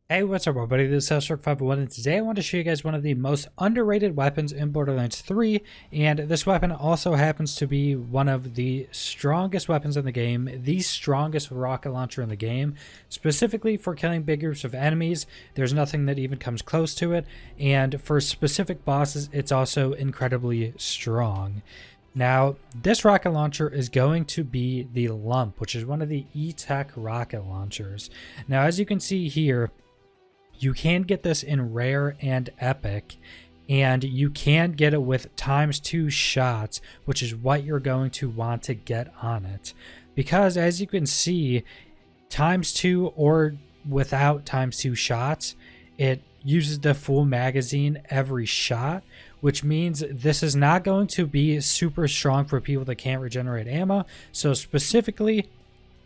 Hey, what's up everybody, this is Shark501 and today I want to show you guys one of the most underrated weapons in Borderlands 3, and this weapon also happens to be one of the strongest weapons in the game, the strongest rocket launcher in the game, specifically for killing big groups of enemies. There's nothing that even comes close to it, and for specific bosses it's also incredibly strong. Now, this rocket launcher is going to be the Lump, which is one of the E-Tech rocket launchers. Now, as you can see here, you can get this in rare and epic, and you can get it with ×2 shots, which is what you're going to want to get on it. Because as you can see, ×2 or without ×2 shots, it uses the full magazine every shot, which means this is not going to be super strong for people that can't regenerate ammo. So specifically,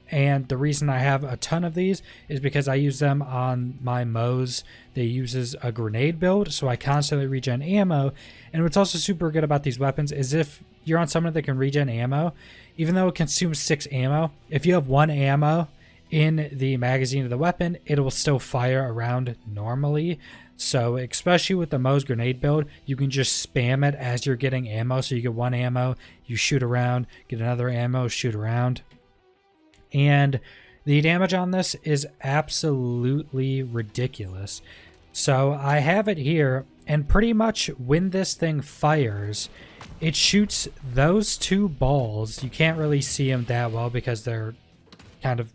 and the reason I have a ton of these is because I use them on my Moes. They uses a grenade build, so I constantly regen ammo. And what's also super good about these weapons is if you're on someone that can regen ammo, even though it consumes 6 ammo, if you have 1 ammo in the magazine of the weapon, it will still fire around normally. So especially with the Moes grenade build, you can just spam it as you're getting ammo. So you get 1 ammo, you shoot around, get another ammo, shoot around. And the damage on this is absolutely ridiculous. So I have it here, and pretty much when this thing fires, it shoots those 2 balls. You can't really see them that well because they're kind of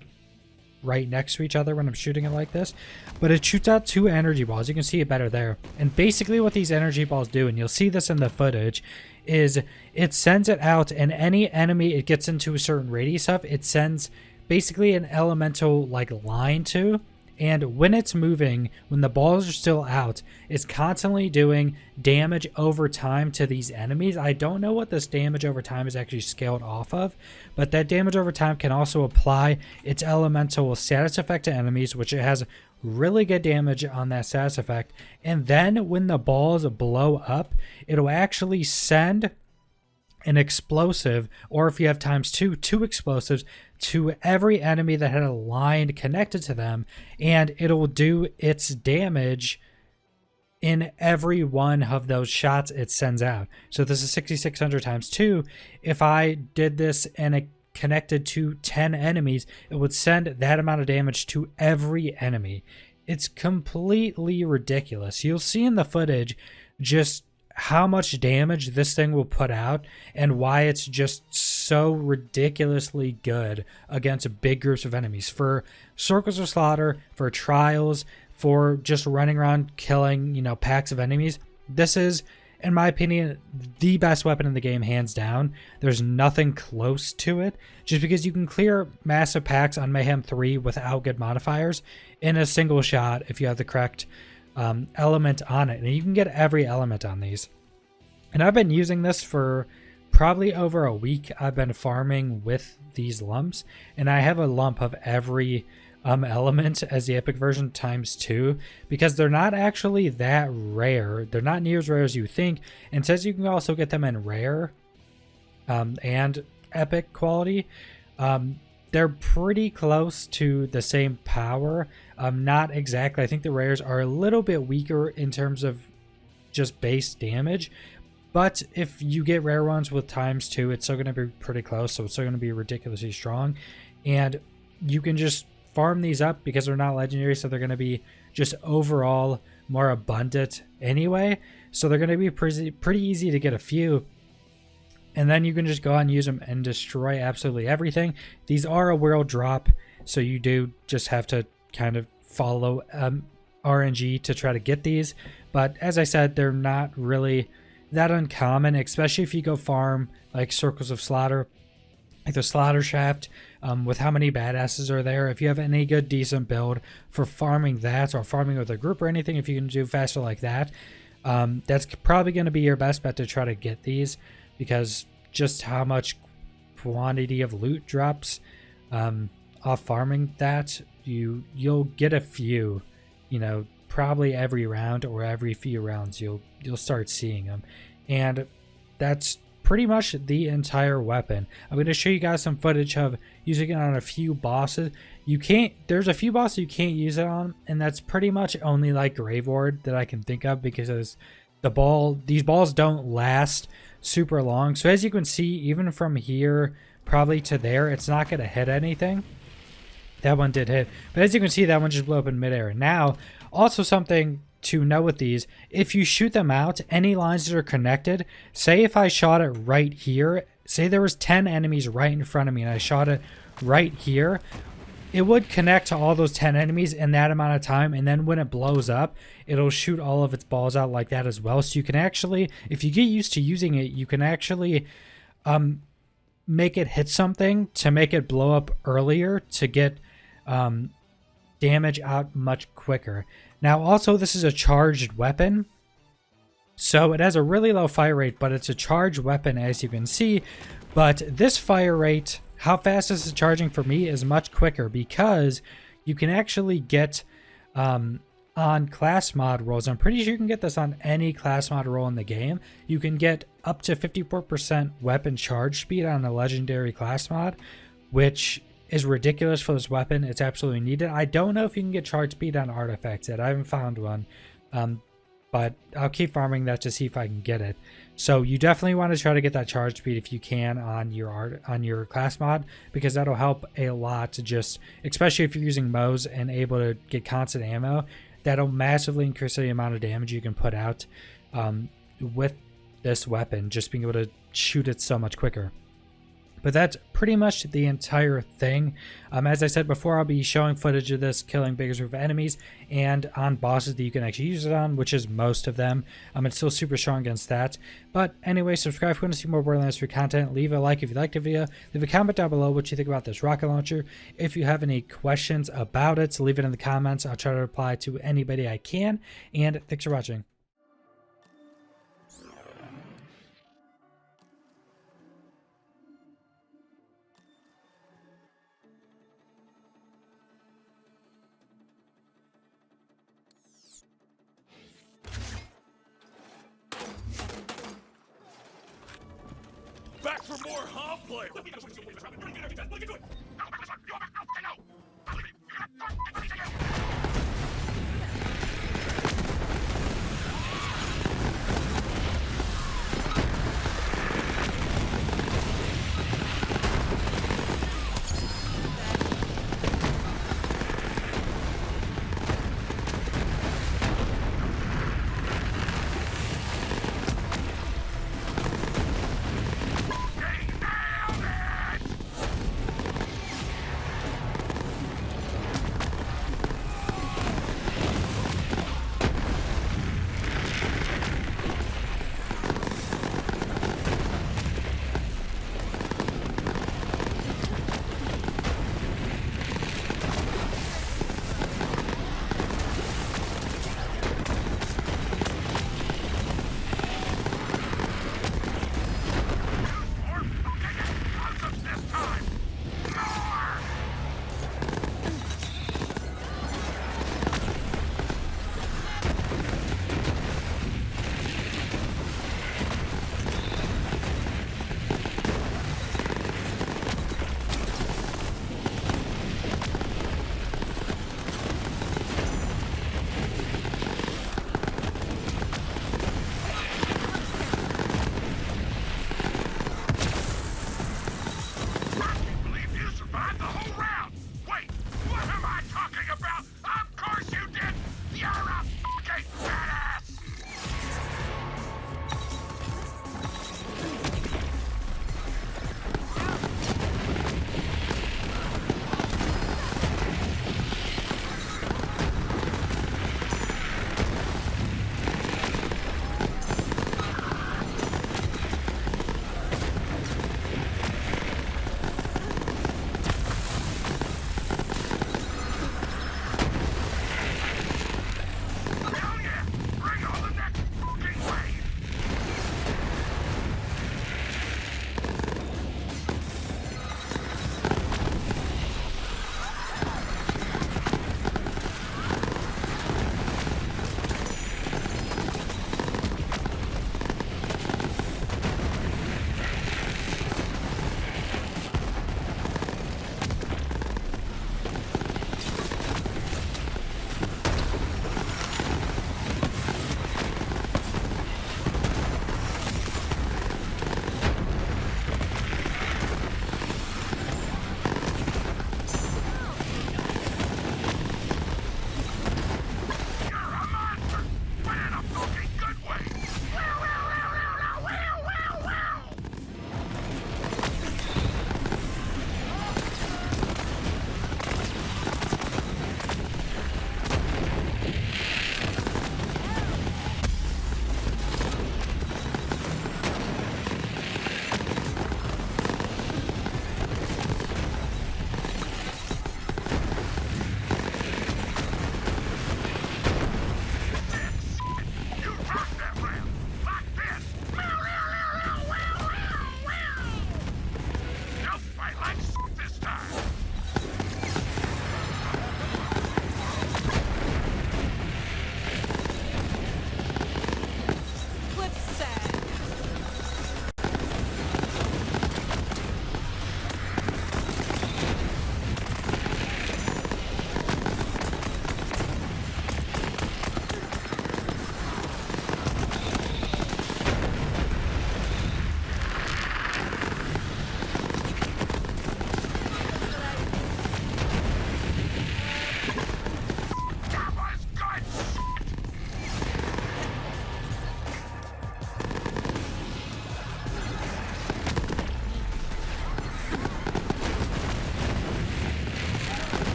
right next to each other when I'm shooting it like this, but it shoots out 2 energy balls. You can see it better there. And basically what these energy balls do, and you'll see this in the footage, is it sends it out, and any enemy it gets into a certain radius of, it sends basically an elemental like line to. And when it's moving, when the balls are still out, it's constantly doing damage over time to these enemies. I don't know what this damage over time is actually scaled off of, but that damage over time can also apply its elemental status effect to enemies, which it has really good damage on that status effect. And then when the balls blow up, it'll actually send an explosive, or if you have ×2 explosives, to every enemy that had a line connected to them, and it'll do its damage in every one of those shots it sends out. So this is 6600 ×2. If I did this and it connected to 10 enemies, it would send that amount of damage to every enemy. It's completely ridiculous. You'll see in the footage just how much damage this thing will put out and why it's just so ridiculously good against big groups of enemies. For circles of slaughter, for trials, for just running around killing, packs of enemies, this is, in my opinion, the best weapon in the game, hands down. There's nothing close to it, just because you can clear massive packs on Mayhem 3 without good modifiers in a single shot if you have the correct element on it, and you can get every element on these. And I've been using this for probably over a week. I've been farming with these lumps, and I have a lump of every element as the epic version ×2, because they're not actually that rare. They're not near as rare as you think, and says you can also get them in rare and epic quality. They're pretty close to the same power. Not exactly. I think the rares are a little bit weaker in terms of just base damage. But if you get rare ones with ×2, it's still going to be pretty close. So it's still going to be ridiculously strong. And you can just farm these up because they're not legendary. So they're going to be just overall more abundant anyway. So they're going to be pretty easy to get a few. And then you can just go out and use them and destroy absolutely everything. These are a world drop, so you do just have to kind of follow RNG to try to get these. But as I said, they're not really that uncommon, especially if you go farm like Circles of Slaughter, like the Slaughter Shaft, with how many badasses are there. If you have any good decent build for farming that, or farming with a group or anything, if you can do faster like that, that's probably going to be your best bet to try to get these, because just how much quantity of loot drops off farming that, you'll get a few, probably every round, or every few rounds you'll start seeing them. And that's pretty much the entire weapon. I'm going to show you guys some footage of using it on a few bosses. There's a few bosses you can't use it on, and that's pretty much only like Grave Ward that I can think of, because these balls don't last super long. So as you can see, even from here probably to there, it's not going to hit anything. That one did hit, but as you can see, that one just blew up in midair. Now, also something to know with these, if you shoot them out, any lines that are connected, say if I shot it right here, say there was 10 enemies right in front of me and I shot it right here, it would connect to all those 10 enemies in that amount of time, and then when it blows up, it'll shoot all of its balls out like that as well. So you can actually, if you get used to using it, you can actually make it hit something to make it blow up earlier to get damage out much quicker. Now also, this is a charged weapon, so it has a really low fire rate, but it's a charged weapon, as you can see. But this fire rate, how fast this is charging for me, is much quicker, because you can actually get on class mod rolls. I'm pretty sure you can get this on any class mod roll in the game. You can get up to 54% weapon charge speed on a legendary class mod, which is ridiculous for this weapon. It's absolutely needed. I don't know if you can get charge speed on artifacts yet. I haven't found one, but I'll keep farming that to see if I can get it. So you definitely want to try to get that charge speed if you can on your class mod, because that'll help a lot. To just, especially if you're using Mo's and able to get constant ammo, that'll massively increase the amount of damage you can put out with this weapon, just being able to shoot it so much quicker. But that's pretty much the entire thing. As I said before, I'll be showing footage of this killing bigger group of enemies and on bosses that you can actually use it on, which is most of them. It's still super strong against that. But anyway, subscribe if you want to see more Borderlands 3 content. Leave a like if you liked the video. Leave a comment down below what you think about this rocket launcher. If you have any questions about it, leave it in the comments. I'll try to reply to anybody I can. And thanks for watching. Back for more, huh, player?